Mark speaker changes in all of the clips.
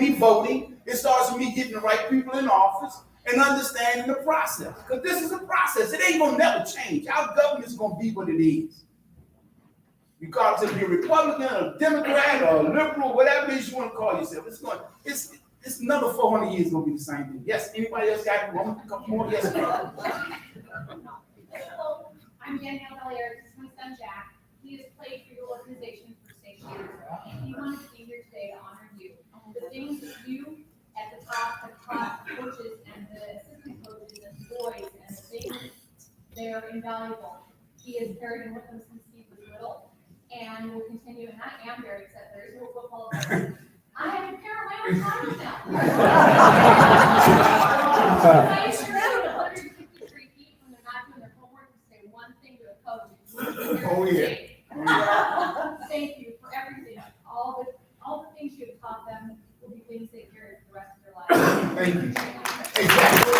Speaker 1: with me voting. It starts with me getting the right people in office and understanding the process. Because this is a process. It ain't gonna never change. Our government is gonna be what it is. Regardless if you're a Republican, or a Democrat, or a liberal, whatever it is you want to call yourself, it's another 400 years gonna be the same thing. Yes, anybody else got one couple more? Yes, ma'am.
Speaker 2: Hello, I'm Danielle Valliere. This is my son Jack. He has played for your organization for 6 years. And he wanted to be here today to honor you. The things that you at the top have taught coaches and the assistant coaches and the boys and the things, they're invaluable. He has carried them with him since he was little and will continue. And I am very upset. There's no football player. I have to parent my own child now. I used to run 153 feet when they're not doing their homework to say one thing to a coach.
Speaker 1: Oh, yeah.
Speaker 2: Thank you for everything. All the things you have taught them will be things they carry for the rest of their lives.
Speaker 1: Thank you. Exactly.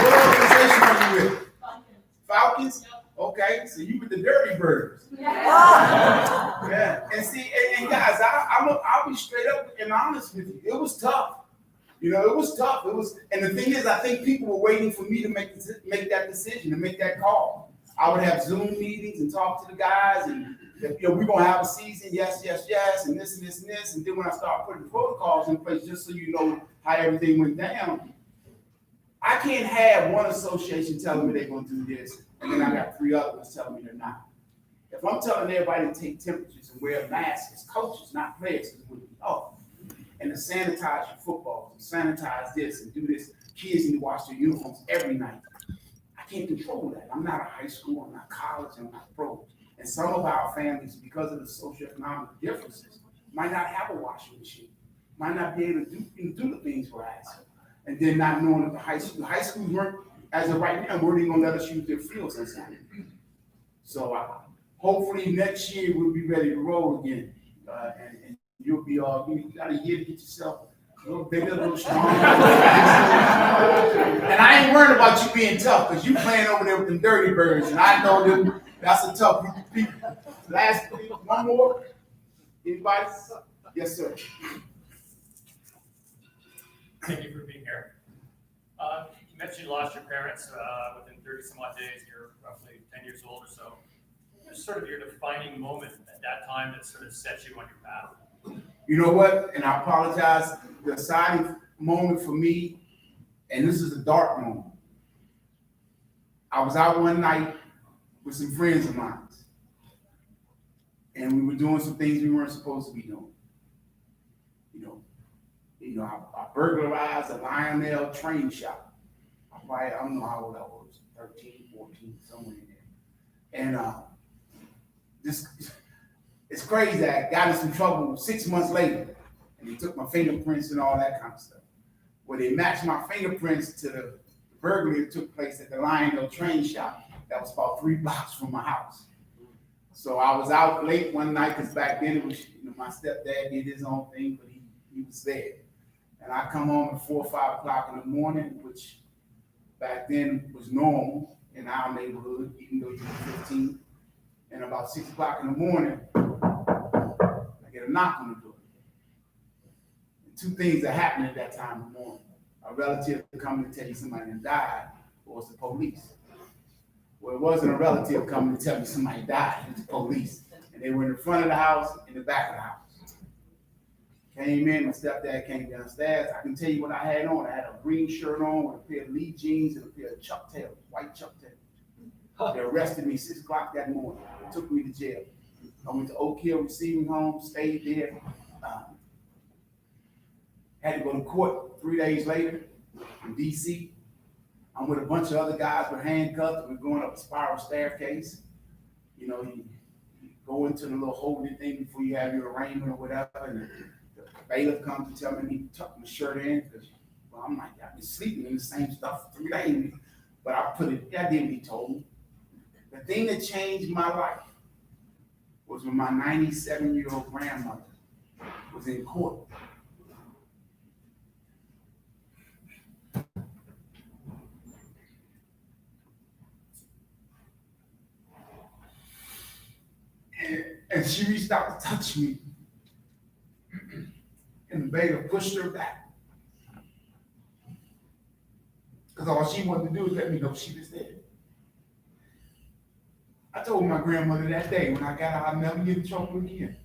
Speaker 1: What organization are you with? Falcons? Okay, so you with the Dirty Birds. Yeah. And see, and guys, I'll be straight up and honest with you. It was tough. It was tough. And the thing is, I think people were waiting for me to make that decision, to make that call. I would have Zoom meetings and talk to the guys, and we're gonna have a season, yes, and this and this and this. And then when I start putting protocols in place, just so you know how everything went down, I can't have one association telling me they're gonna do this, and then I got 3 other ones telling me they're not. If I'm telling everybody to take temperatures and wear masks as coaches, not players, because we know, and to sanitize your footballs, and sanitize this, and do this, kids need to wash their uniforms every night. I can't control that. I'm not a high school, I'm not college, I'm not pro. And some of our families, because of the socioeconomic differences, might not have a washing machine, might not be able to do the things we're asking. And then not knowing that the high schools weren't, as of right now, weren't even gonna let us use their fields on Saturday. So hopefully next year we'll be ready to roll again. And you'll be you got a year to get yourself a little bigger, a little stronger. And I ain't worried about you being tough, because you playing over there with them Dirty Birds, and I know them, that's a tough group of people. Last one more. Anybody? Yes, sir.
Speaker 3: Thank you for being here. You mentioned you lost your parents within 30 some odd days. You're roughly 10 years old or so. What was sort of your defining moment at that time that sort of set you on your path?
Speaker 1: You know what? And I apologize. The deciding moment for me, and this is a dark moment. I was out one night with some friends of mine, and we were doing some things we weren't supposed to be doing. I burglarized a Lionel train shop. I don't know how old I was, 13, 14, somewhere in there. And it's crazy that I got in some trouble 6 months later, and they took my fingerprints and all that kind of stuff. Well, they matched my fingerprints to the burglary that took place at the Lionel train shop that was about 3 blocks from my house. So I was out late one night, because back then it was, my stepdad did his own thing, but he was there. And I come home at 4 or 5 o'clock in the morning, which back then was normal in our neighborhood, even though you were 15. And about 6 o'clock in the morning, I get a knock on the door. And 2 things that happened at that time in the morning. A relative coming to tell you somebody had died, or it's the police. Well, it wasn't a relative coming to tell me somebody died, it was the police. And they were in the front of the house, in the back of the house. Came in, my stepdad came downstairs. I can tell you what I had on. I had a green shirt on with a pair of Lee jeans and a pair of Chuck Taylors, white Chuck Taylors. They arrested me 6 o'clock that morning. They took me to jail. I went to Oak Hill Receiving Home, stayed there. Had to go to court 3 days later in DC. I'm with a bunch of other guys with handcuffs. We're going up a spiral staircase. You go into the little holding thing before you have your arraignment or whatever. And the bailiff comes to tell me I need to tuck my shirt in, because I'm like, I've been sleeping in the same stuff for 3 days. But that didn't be told me. The thing that changed my life was when my 97-year-old grandmother was in court. And she reached out to touch me. And Vader pushed her back. Because all she wanted to do was let me know she was dead. I told my grandmother that day when I got out, I'll never get in trouble again.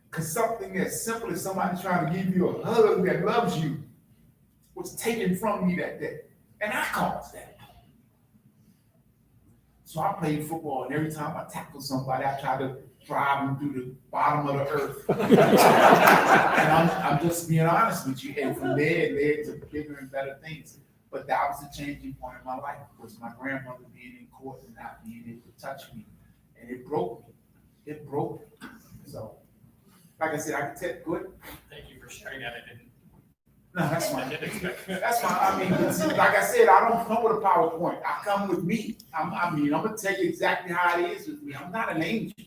Speaker 1: Because something as simple as somebody trying to give you a hug that loves you was taken from me that day. And I caused that. So I played football, and every time I tackled somebody, I tried to drive them through the bottom of the earth. And I'm just being honest with you. And from there, it led to bigger and better things. But that was the changing point in my life, was my grandmother being in court and not being able to touch me. And it broke me. It broke me. So, like I said, I can tell, good.
Speaker 3: Thank you for sharing that. I didn't.
Speaker 1: No, that's
Speaker 3: I
Speaker 1: fine.
Speaker 3: didn't expect.
Speaker 1: That's fine. I mean, like I said, I don't come with a PowerPoint. I come with me. I'm gonna tell you exactly how it is with me. I'm not an angel.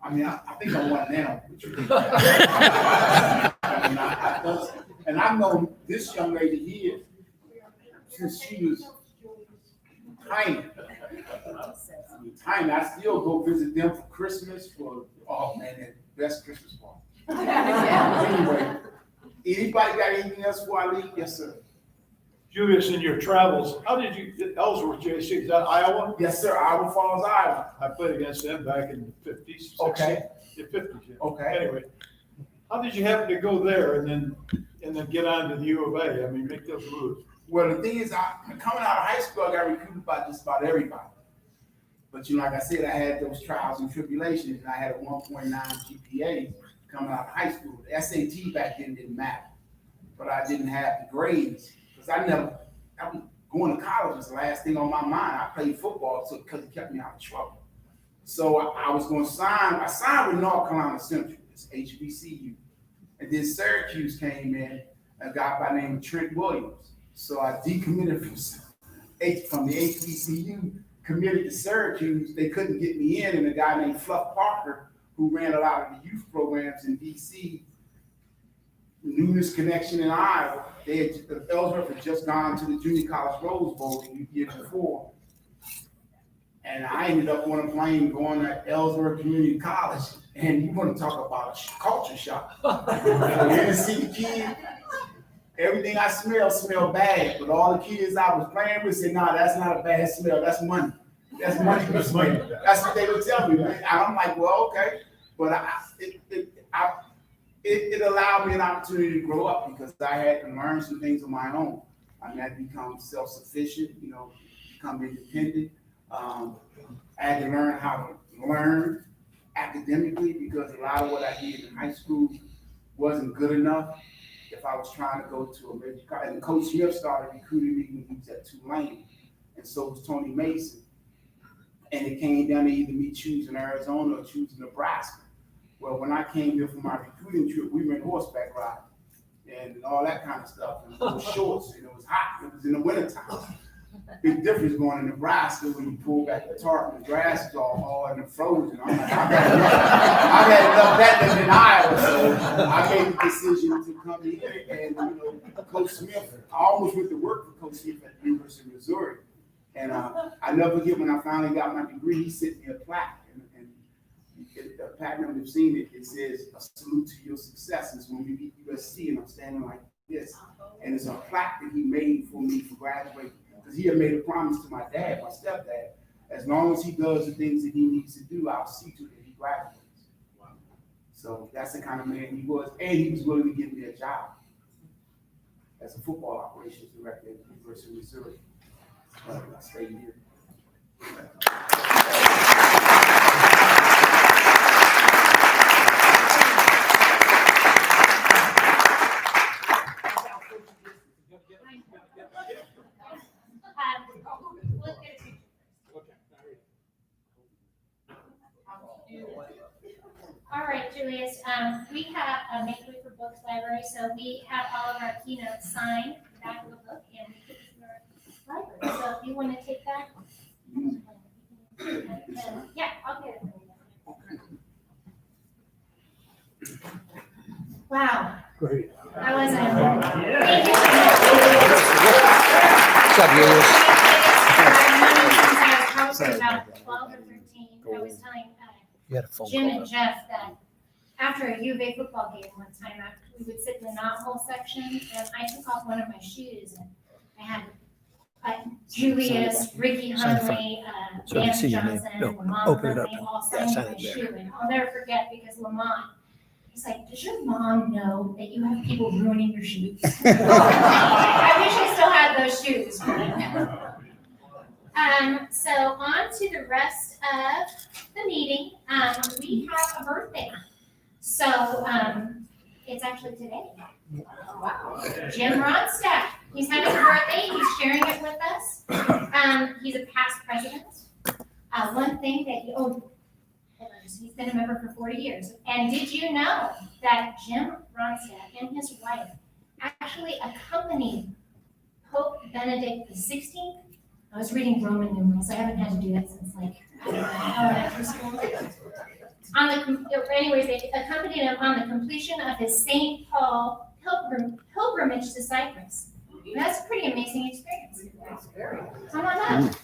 Speaker 1: I mean, I think I'm one now. What you think? I mean, and I've known this young lady here since she was tiny. Tiny. I still go visit them for Christmas for, oh man, the best Christmas party. Anyway. Anybody got anything else before I leave? Yes, sir.
Speaker 4: Julius, in your travels, how did you get Ellsworth JC? Is that Iowa?
Speaker 1: Yes, sir. Iowa Falls, Iowa.
Speaker 4: I played against them back in the 50s. 60s.
Speaker 1: Okay.
Speaker 4: The 50s. Yeah.
Speaker 1: Okay.
Speaker 4: Anyway, how did you happen to go there and then get on to the U of A? I mean, make those moves.
Speaker 1: Well, the thing is, coming out of high school, I got recruited by just about everybody. But you know, like I said, I had those trials and tribulations, and I had a 1.9 GPA coming out of high school. The SAT back then didn't matter, but I didn't have the grades because I was going to college was the last thing on my mind. I played football so because it kept me out of trouble. So I was going to sign. I signed with North Carolina Central, it's HBCU, and then Syracuse came in, a guy by the name of Trent Williams. So I decommitted from the HBCU, committed to Syracuse. They couldn't get me in, and a guy named Fluff Parker, who ran a lot of the youth programs in DC, Newness Connection in Iowa. Ellsworth had just gone to the Junior College Rose Bowl the year before. And I ended up on a plane going to Ellsworth Community College. And you want to talk about a culture shock. You see the kid, everything I smell bad. But all the kids I was playing with said, "No, that's not a bad smell. That's money. That's money. That's money." That's what they would tell me. And I'm like, well, okay. But it allowed me an opportunity to grow up because I had to learn some things on my own. I mean, I had to become self-sufficient, become independent. I had to learn how to learn academically because a lot of what I did in high school wasn't good enough. If I was trying to go to a major college, and Coach Smith started recruiting me when he was at Tulane, and so was Tony Mason. And it came down to either me choosing Arizona or choosing Nebraska. Well, when I came here for my recruiting trip, we went horseback riding and all that kind of stuff. And it was shorts and it was hot. It was in the wintertime. Big difference going to Nebraska when you pull back the tarp and the grass is all hard and frozen. I'm like, I've had enough that than in Iowa. So I made the decision to come here. And, Coach Smith, I almost went to work for Coach Smith at the University of Missouri. And I never forget when I finally got my degree, he sent me a plaque. The platinum, you've seen it, it says, "A salute to your successes when we beat USC," and I'm standing like this. And it's a plaque that he made for me for graduating. Because he had made a promise to my dad, my stepdad, as long as he does the things that he needs to do, I'll see to it that he graduates. Wow. So that's the kind of man he was, and he was willing to give me a job as a football operations director at the University of Missouri. I stayed here.
Speaker 5: All right, Julius, we have a Make Way for Books library, so we have all of our keynotes signed in the back of the book and we put it in our library. So if you want to take that, yeah, I'll get it. Wow.
Speaker 4: Great.
Speaker 5: I wasn't.
Speaker 4: Yeah.
Speaker 5: Thank you so much.
Speaker 6: What's up, Julius?
Speaker 5: Since I was probably about 12 or 13, I was telling
Speaker 6: You had a phone
Speaker 5: Jim
Speaker 6: call.
Speaker 5: and Jeff that after a U of A football game one time, after we would sit in the knothole section, and I took off one of my shoes, and I had Julius, Ricky Hunley,
Speaker 6: So I
Speaker 5: Dan
Speaker 6: see your name.
Speaker 5: Johnson,
Speaker 6: No,
Speaker 5: Lamont
Speaker 6: open it up.
Speaker 5: Hunley all
Speaker 6: Yeah,
Speaker 5: signed
Speaker 6: sign
Speaker 5: my
Speaker 6: it there.
Speaker 5: shoe, and I'll never forget because Lamont, he's like, does your mom know that you have people ruining your shoes? I wish I still had those shoes. So on to the rest of the meeting. We have a birthday. So it's actually today. Jim Ronstadt. He's having a birthday. He's sharing it with us. He's a past president. One thing that he's been a member for 40 years. And did you know that Jim Ronstadt and his wife actually accompanied Pope Benedict XVI? I was reading Roman numerals. I haven't had to do that since elementary school. Anyways, they accompanied him on the completion of his St. Paul pilgrimage to Cyprus. And that's a pretty amazing experience. How about that?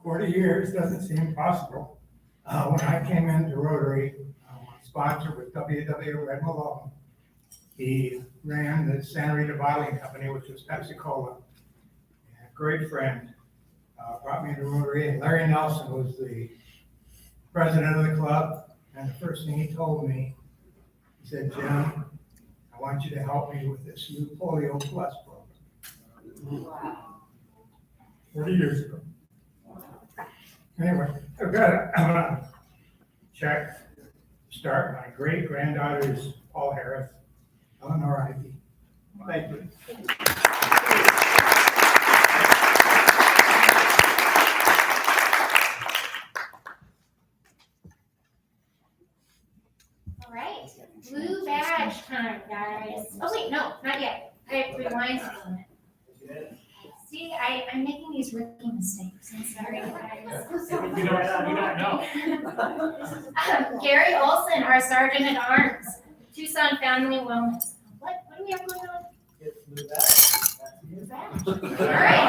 Speaker 7: 40 years doesn't seem possible. When I came into Rotary, sponsored with W.W. Red Malone, he ran the Santa Rita Bottling Company, which was Pepsi-Cola. And a great friend brought me into Rotary, and Larry Nelson was the president of the club. And the first thing he told me, he said, Jim, I want you to help me with this new Polio Plus program. Wow. 40 years ago. Anyway, I'm gonna check, start my great-granddaughter's Paul Harris, Eleanor Ivy. Thank you.
Speaker 5: All right, blue badge time, guys. Oh wait, no, not yet. I have to rewind a moment. See, I'm making these rookie mistakes. I'm sorry, guys.
Speaker 3: You don't know.
Speaker 5: Gary Olson, our Sergeant at Arms, Tucson Family Wellness. What do we have going on? Blue badge. All right.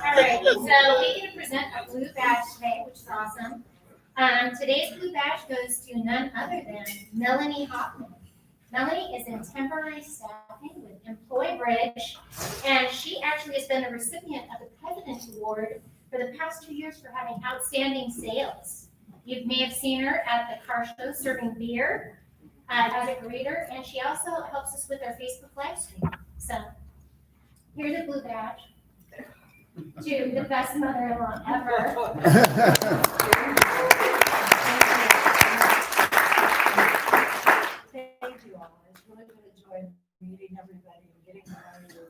Speaker 5: All right, so we get to present a blue badge today, which is awesome. Today's blue badge goes to none other than Melanie Hoffman. Melanie is in temporary staffing with Employ Bridge, and she actually has been the recipient of the President's Award for the past 2 years for having outstanding sales. You may have seen her at the car show serving beer as a greeter, and she also helps us with our Facebook live stream. So here's a blue badge to the best mother-in-law ever.
Speaker 8: Thank you all. It's really been a joy meeting everybody and getting to know you.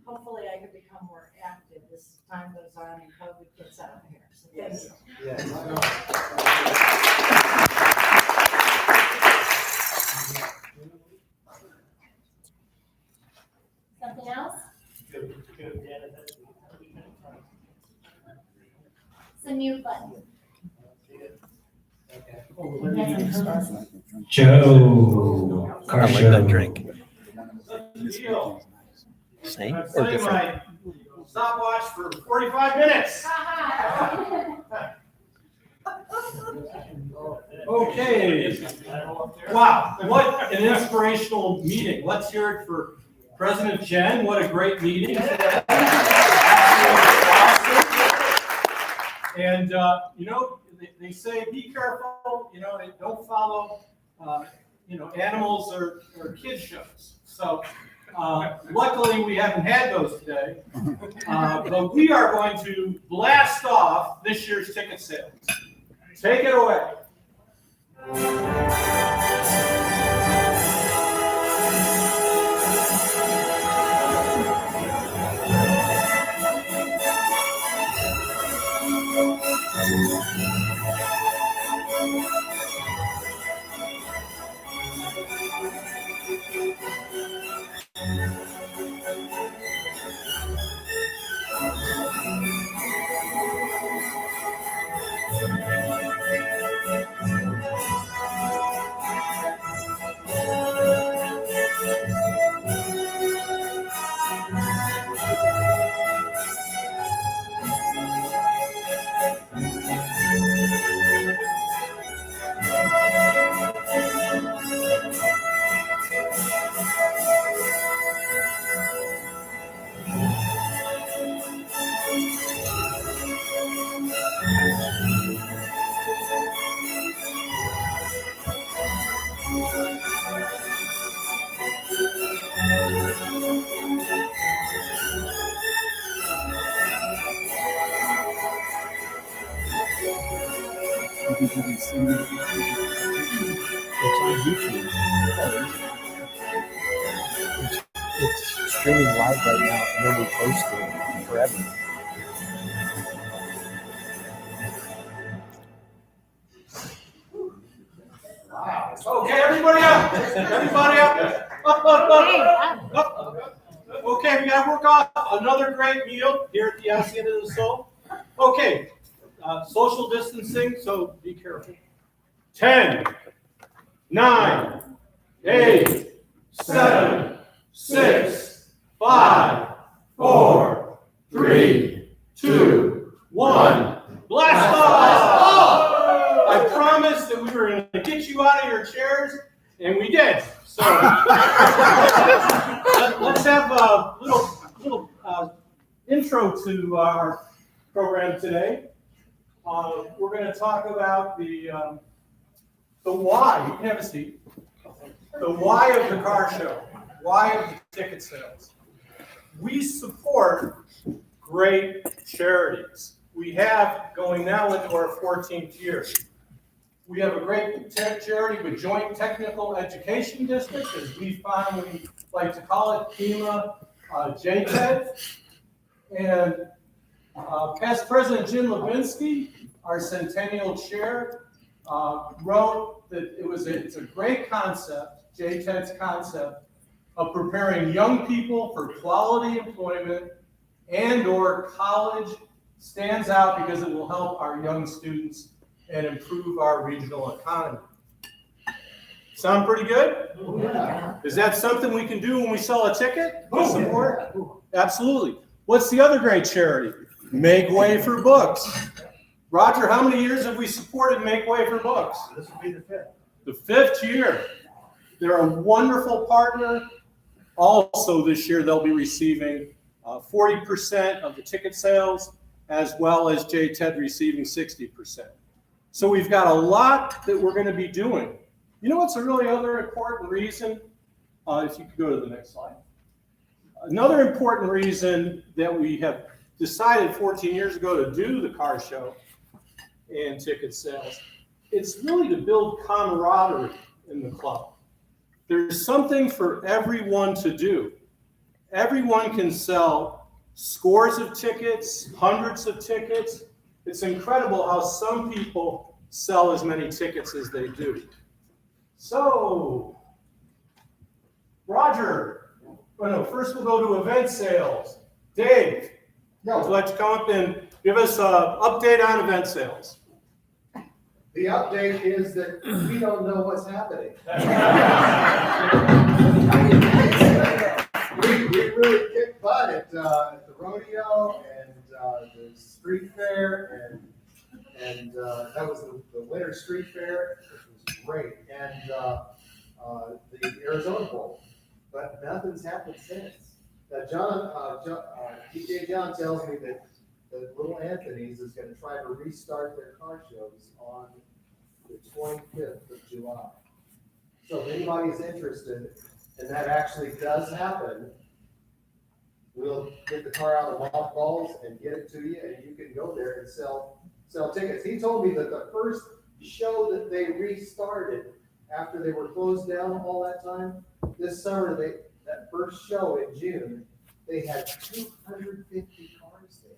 Speaker 8: Hopefully I can become more active as time goes on and COVID gets out of here. So thank you.
Speaker 5: Something else? It's a mute button.
Speaker 9: Joe.
Speaker 6: I like that drink. Same or different?
Speaker 4: Stopwatch for 45 minutes. Okay. Wow, what an inspirational meeting. Let's hear it for President Jen. What a great meeting. And, they say, be careful, don't follow, animals or kid shows. So luckily we haven't had those today. But we are going to blast off this year's ticket sales. Take it away.
Speaker 6: on YouTube. It's streaming live right now, and then we post it forever.
Speaker 4: Wow. Okay, everybody up. Everybody up. Up. Okay, we gotta work off another great meal here at the Hacienda del Sol. Okay, social distancing, so be careful. 10, 9, 8, 7, 6, 5, 4, 3, 2, 1. Blast off! I promised that we were going to get you out of your chairs, and we did. So let's have a little intro to our program today. We're going to talk about the why. You can have a seat. The why of the car show. Why of the ticket sales. We support great charities. We have, going now into our 14th year, we have a great charity with Joint Technical Education District, as we fondly like to call it, FEMA JTED. And past President Jim Levinsky, our Centennial Chair, wrote that it's a great concept, JTED's concept, of preparing young people for quality employment and or college stands out because it will help our young students and improve our regional economy. Sound pretty good?
Speaker 8: Yeah.
Speaker 4: Is that something we can do when we sell a ticket? Support? Absolutely. What's the other great charity? Make Way for Books. Roger, how many years have we supported Make Way for Books?
Speaker 7: This will be the 5th.
Speaker 4: The 5th year. They're a wonderful partner. Also this year, they'll be receiving 40% of the ticket sales, as well as JTED receiving 60%. So we've got a lot that we're going to be doing. You know what's a really other important reason? If you could go to the next slide. Another important reason that we have decided 14 years ago to do the car show and ticket sales, it's really to build camaraderie in the club. There's something for everyone to do. Everyone can sell scores of tickets, hundreds of tickets. It's incredible how some people sell as many tickets as they do. So, Roger, first we'll go to event sales. Dave, would you like to come up and give us an update on event sales?
Speaker 10: The update is that we don't know what's happening. we really kicked butt at the rodeo and the street fair, and that was the winter street fair, which was great, and the Arizona Bowl. But nothing's happened since. DJ John tells me that Little Anthony's is going to try to restart their car shows on the 25th of July. So if anybody's interested, and that actually does happen, we'll get the car out of mothballs and get it to you, and you can go there and sell tickets. He told me that the first show that they restarted after they were closed down all that time, this summer, that first show in June, they had 250 cars there.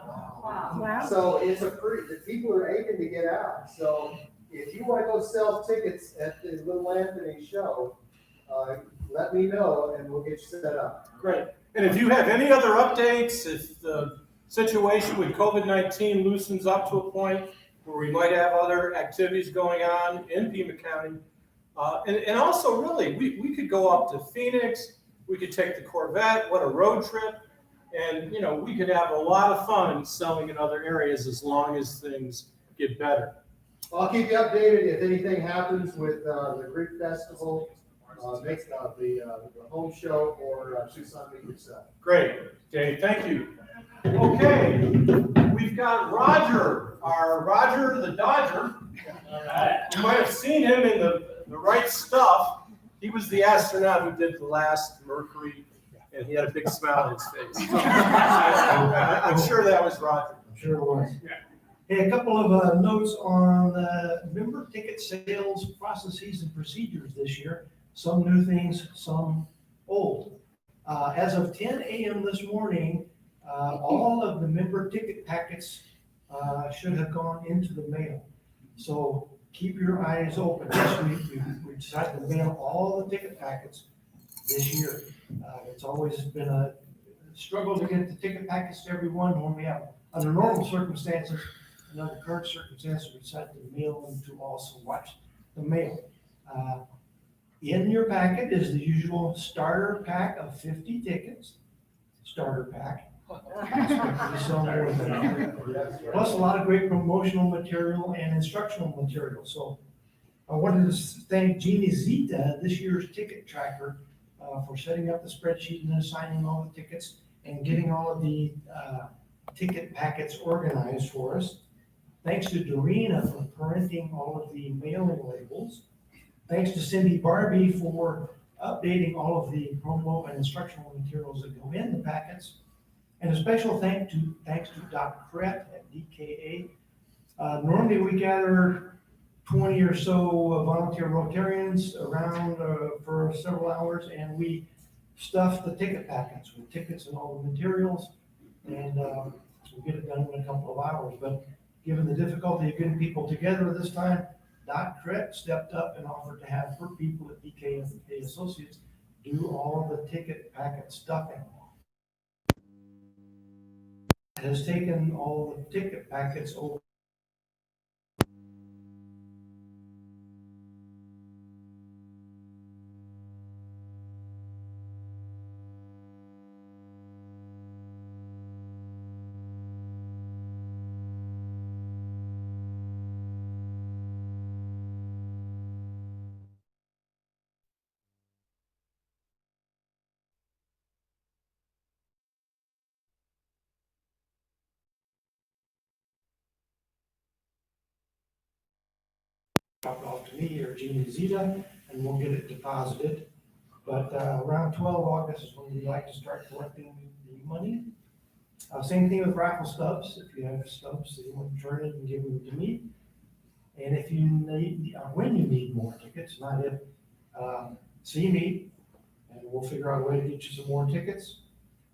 Speaker 8: Wow.
Speaker 10: So it's the people are aching to get out. So if you want to go sell tickets at the Little Anthony show, let me know and we'll get you set up.
Speaker 4: Great. And if you have any other updates, if the situation with COVID-19 loosens up to a point where we might have other activities going on in Pima County, and also really, we could go up to Phoenix, we could take the Corvette, what a road trip, and we could have a lot of fun selling in other areas as long as things get better.
Speaker 10: Well, I'll keep you updated if anything happens with the Greek Festival, the home show, or Tucson Meet Yourself.
Speaker 4: Great, Dave, thank you. Okay, we've got Roger, our Roger the Dodger. You might have seen him in the right stuff. He was the astronaut who did the last Mercury, and he had a big smile on his face. I'm sure that was Roger.
Speaker 7: I'm sure it was.
Speaker 11: Hey, a couple of notes on member ticket sales processes and procedures this year. Some new things, some old. As of 10 a.m. this morning, all of the member ticket packets should have gone into the mail. So keep your eyes open. This week, we decided to mail all the ticket packets this year. It's always been a struggle to get the ticket packets to everyone when we have, under normal circumstances, and under current circumstances, we decided to mail them to also watch the mail. In your packet is the usual starter pack of 50 tickets, starter pack. Plus a lot of great promotional material and instructional material. So I wanted to thank Jeannie Zita, this year's ticket tracker, for setting up the spreadsheet and assigning all the tickets and getting all of the ticket packets organized for us. Thanks to Dorina for printing all of the mailing labels. Thanks to Cindy Barbie for updating all of the promo and instructional materials that go in the packets. And a special thanks to Doc Krett at DKA. Normally we gather 20 or so volunteer Rotarians around for several hours, and we stuff the ticket packets with tickets and all the materials, and we'll get it done in a couple of hours. But given the difficulty of getting people together this time, Doc Krett stepped up and offered to have her people at DK and Associates do all the ticket packet stuffing. It has taken all the ticket packets over. Drop it off to me or Jeannie Zita, and we'll get it deposited. But around 12 August is when we like to start collecting the money. Same thing with raffle stubs. If you have stubs that you want to turn in and give them to me. And if you need, when you need more tickets, not if, see me, and we'll figure out a way to get you some more tickets.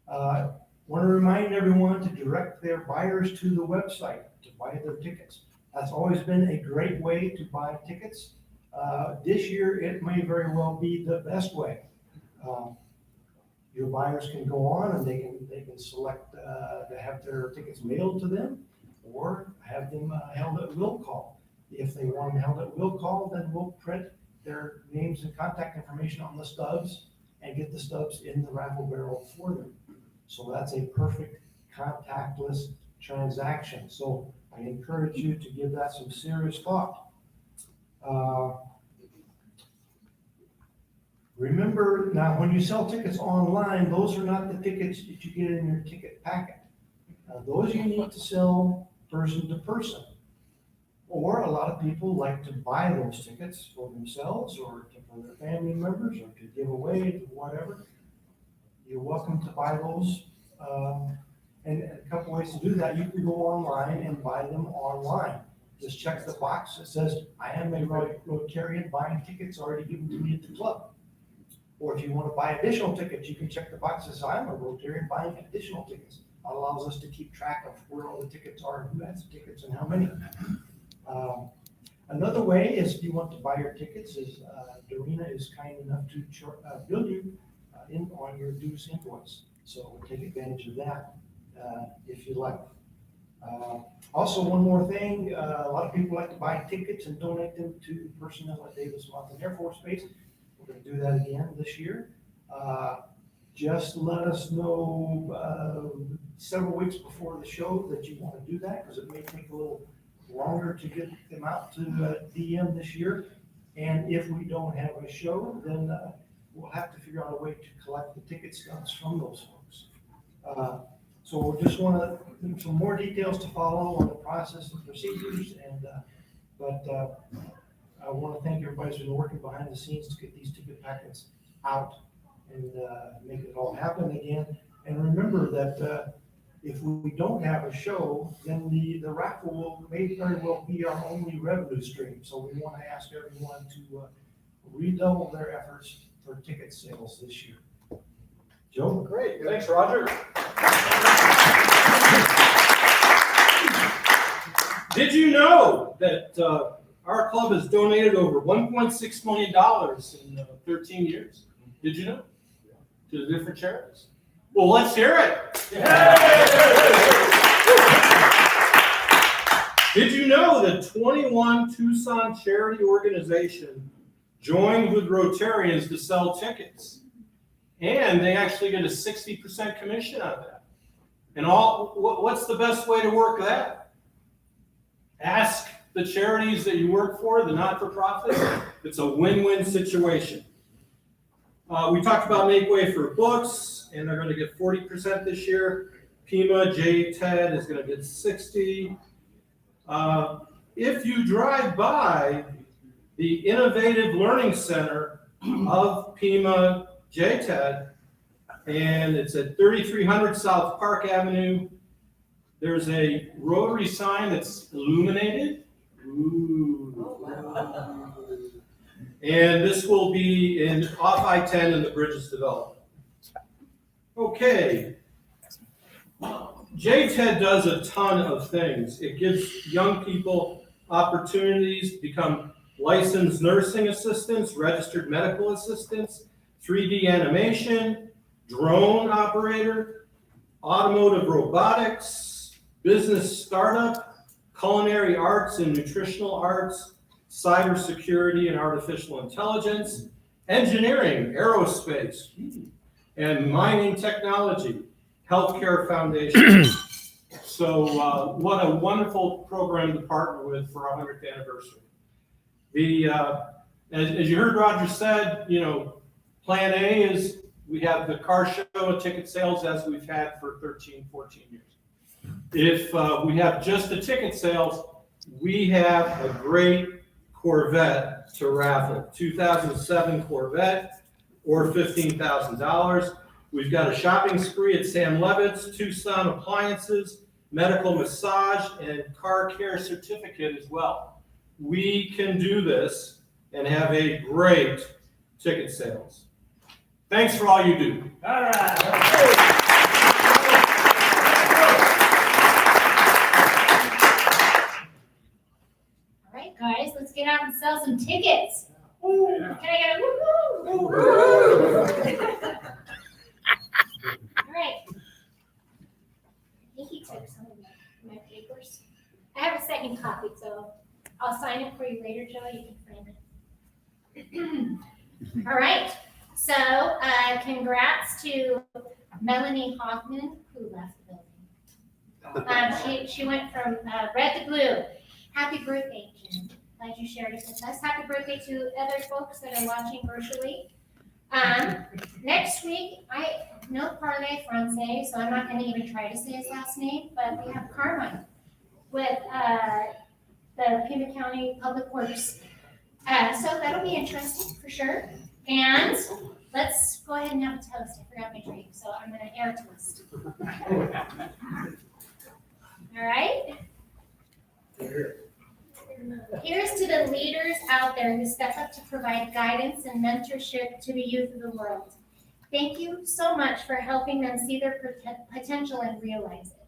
Speaker 11: Want to remind everyone to direct their buyers to the website to buy their tickets. That's always been a great way to buy tickets. This year, it may very well be the best way. Your buyers can go on and they can select to have their tickets mailed to them or have them held at will call. If they want them held at will call, then we'll print their names and contact information on the stubs and get the stubs in the raffle barrel for them. So that's a perfect contactless transaction. So I encourage you to give that some serious thought. Remember, now when you sell tickets online, those are not the tickets that you get in your ticket packet. Those you need to sell person to person. Or a lot of people like to buy those tickets for themselves or for their family members or to give away to whatever. You're welcome to buy those. And a couple ways to do that, you can go online and buy them online. Just check the box that says, I am a Rotarian buying tickets already given to me at the club. Or if you want to buy additional tickets, you can check the box that says, I'm a Rotarian buying additional tickets. That allows us to keep track of where all the tickets are, who has tickets and how many. Another way is if you want to buy your tickets is Dorina is kind enough to bill you on your dues invoice. So take advantage of that if you like. Also, one more thing, a lot of people like to buy tickets and donate them to personnel at Davis-Monthan Air Force Base. We're going to do that again this year. Just let us know several weeks before the show that you want to do that, because it may take a little longer to get them out to DM this year. And if we don't have a show, then we'll have to figure out a way to collect the ticket stubs from those folks. So we just want to some more details to follow on the process and procedures. And but I want to thank everybody who's been working behind the scenes to get these ticket packets out and make it all happen again. And remember that If we don't have a show, then the raffle may very well be our only revenue stream. So we want to ask everyone to redouble their efforts for ticket sales this year. Joe?
Speaker 4: Great, thanks, Roger. Did you know that our club has donated over $1.6 million in 13 years? Did you know? To the different charities. Well, let's hear it. Did you know that 21 Tucson charity organizations joined with Rotarians to sell tickets? And they actually get a 60% commission on that. And what's the best way to work that? Ask the charities that you work for, the not-for-profits. It's a win-win situation. We talked about Make Way for Books, and they're going to get 40% this year. Pima JTED is going to get 60. If you drive by the Innovative Learning Center of Pima JTED, and it's at 3300 South Park Avenue, there's a Rotary sign that's illuminated. Ooh. And this will be off I-10 in the Bridges development. Okay. JTED does a ton of things. It gives young people opportunities to become licensed nursing assistants, registered medical assistants, 3D animation, drone operator, automotive robotics, business startup, culinary arts and nutritional arts, cybersecurity and artificial intelligence, engineering, aerospace, and mining technology, healthcare foundation. So what a wonderful program to partner with for our 100th anniversary. As you heard Roger said, plan A is we have the car show and ticket sales as we've had for 13, 14 years. If we have just the ticket sales, we have a great Corvette to raffle, 2007 Corvette, or $15,000. We've got a shopping spree at Sam Levitt's, Tucson Appliances, medical massage, and car care certificate as well. We can do this and have a great ticket sales. Thanks for all you do.
Speaker 11: All right.
Speaker 5: All right, guys, let's get out and sell some tickets. Can I get a woo-hoo? All right. I think he took some of my papers. I have a second copy, so I'll sign it for you later, Joe. You can frame it. All right. So, congrats to Melanie Hoffman, who left the building. She went from red to blue. Happy birthday, Jen. Glad you shared it with us. Happy birthday to other folks that are watching virtually. Next week, no parle francais, so I'm not going to even try to say his last name, but we have Carmine with the Pima County Public Works. So that'll be interesting for sure. And let's go ahead and have a toast. I forgot my drink, so I'm going to air toast. All right? Here's to the leaders out there who step up to provide guidance and mentorship to the youth of the world. Thank you so much for helping them see their potential and realize it.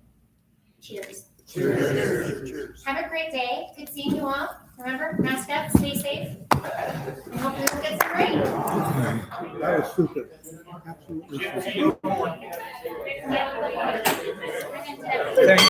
Speaker 5: Cheers.
Speaker 1: Cheers. Cheers.
Speaker 5: Have a great day. Good seeing you all. Remember, mask up, stay safe, and hopefully we'll get some rain.
Speaker 6: That was super. Absolutely super.
Speaker 5: Yeah.